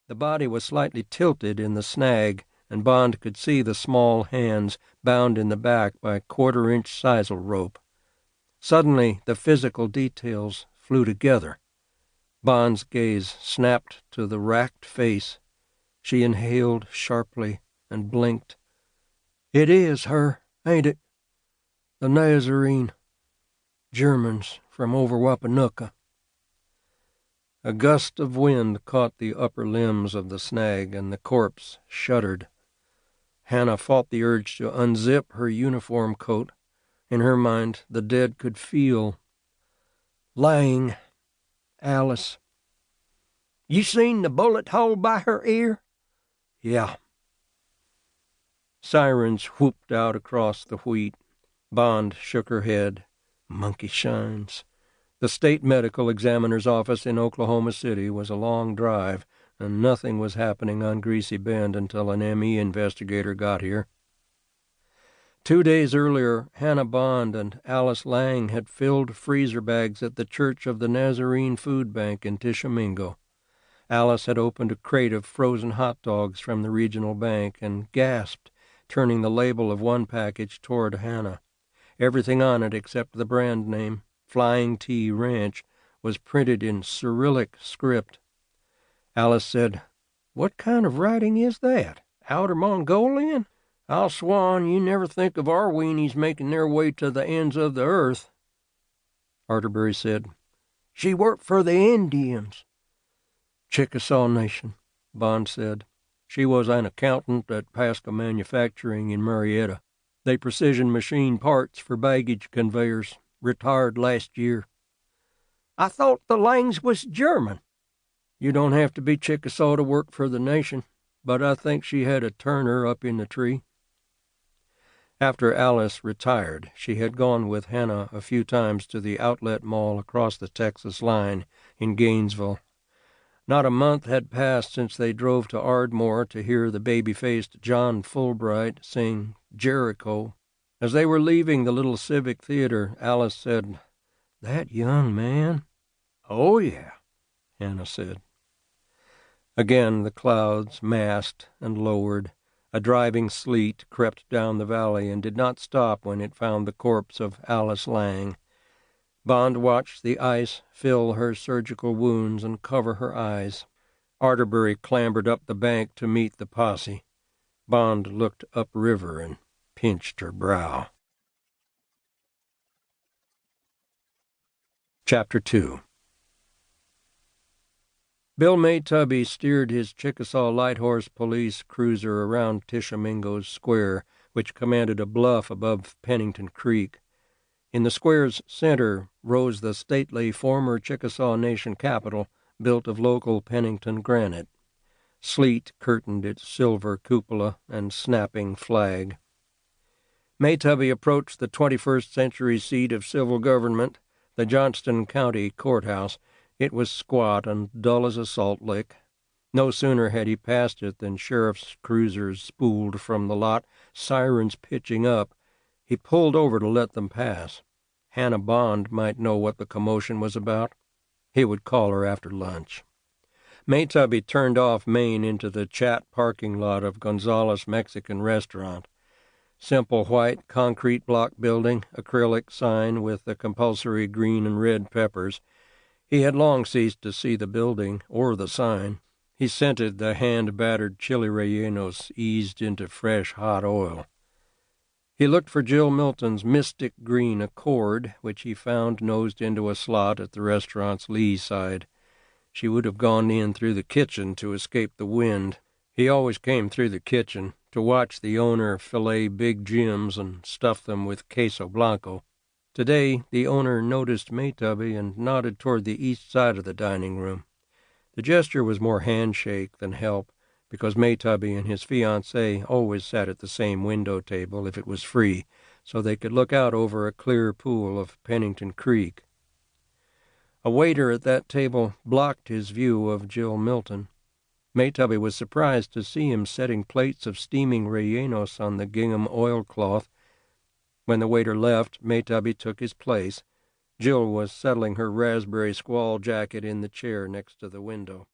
The body was slightly tilted in the snag, and Bond could see the small hands bound in the back by quarter-inch sisal rope. Suddenly, the physical details flew together. Bond's gaze snapped to the racked face. She inhaled sharply and blinked. "It is her, ain't it? The Nazarene. Germans from over Wapanucka." A gust of wind caught the upper limbs of the snag, and the corpse shuddered. Hannah fought the urge to unzip her uniform coat. In her mind, the dead could feel. Lang. Alice. "You seen the bullet hole by her ear?" "Yeah." Sirens whooped out across the wheat. Bond shook her head. Monkey shines. The state medical examiner's office in Oklahoma City was a long drive, and nothing was happening on Greasy Bend until an M.E. investigator got here. 2 days earlier, Hannah Bond and Alice Lang had filled freezer bags at the Church of the Nazarene Food Bank in Tishomingo. Alice had opened a crate of frozen hot dogs from the regional bank and gasped, turning the label of one package toward Hannah. Everything on it except the brand name, Flying T Ranch, was printed in Cyrillic script. Alice said, "What kind of writing is that? Outer Mongolian? I'll swan you never think of our weenies making their way to the ends of the earth." Arterbury said, "She worked for the Indians." "Chickasaw Nation," Bond said. "She was an accountant at Pasco Manufacturing in Marietta. They precision machine parts for baggage conveyors. Retired last year." "I thought the Langs was German." "You don't have to be Chickasaw to work for the nation, but I think she had a Turner up in the tree." After Alice retired, she had gone with Hannah a few times to the outlet mall across the Texas line in Gainesville. Not a month had passed since they drove to Ardmore to hear the baby-faced John Fulbright sing Jericho. As they were leaving the little Civic Theater, Alice said, "That young man?" "Oh, yeah," Hannah said. Again the clouds massed and lowered. A driving sleet crept down the valley and did not stop when it found the corpse of Alice Lang. Bond watched the ice fill her surgical wounds and cover her eyes. Arterbury clambered up the bank to meet the posse. Bond looked upriver and pinched her brow. Chapter 2. Bill Maytubby steered his Chickasaw Lighthorse Police cruiser around Tishomingo's square, which commanded a bluff above Pennington Creek. In the square's center rose the stately former Chickasaw Nation capital, built of local Pennington granite. Sleet curtained its silver cupola and snapping flag. Maytubby approached the 21st century seat of civil government, the Johnston County courthouse. It was squat and dull as a salt lick. No sooner had he passed it than sheriff's cruisers spooled from the lot, sirens pitching up. He pulled over to let them pass. Hannah Bond might know what the commotion was about. He would call her after lunch. Maytubby turned off Main into the chat parking lot of Gonzales Mexican Restaurant. Simple white concrete block building, acrylic sign with the compulsory green and red peppers. He had long ceased to see the building or the sign. He scented the hand-battered chili rellenos eased into fresh, hot oil. He looked for Jill Milton's mystic green Accord, which he found nosed into a slot at the restaurant's lee side. She would have gone in through the kitchen to escape the wind. He always came through the kitchen to watch the owner fillet Big Jims and stuff them with queso blanco. Today, the owner noticed Maytubby and nodded toward the east side of the dining room. The gesture was more handshake than help, because Maytubby and his fiancée always sat at the same window table if it was free, so they could look out over a clear pool of Pennington Creek. A waiter at that table blocked his view of Jill Milton. Maytubby was surprised to see him setting plates of steaming rellenos on the gingham oilcloth. When the waiter left, Maytubby took his place. Jill was settling her raspberry squall jacket in the chair next to the window.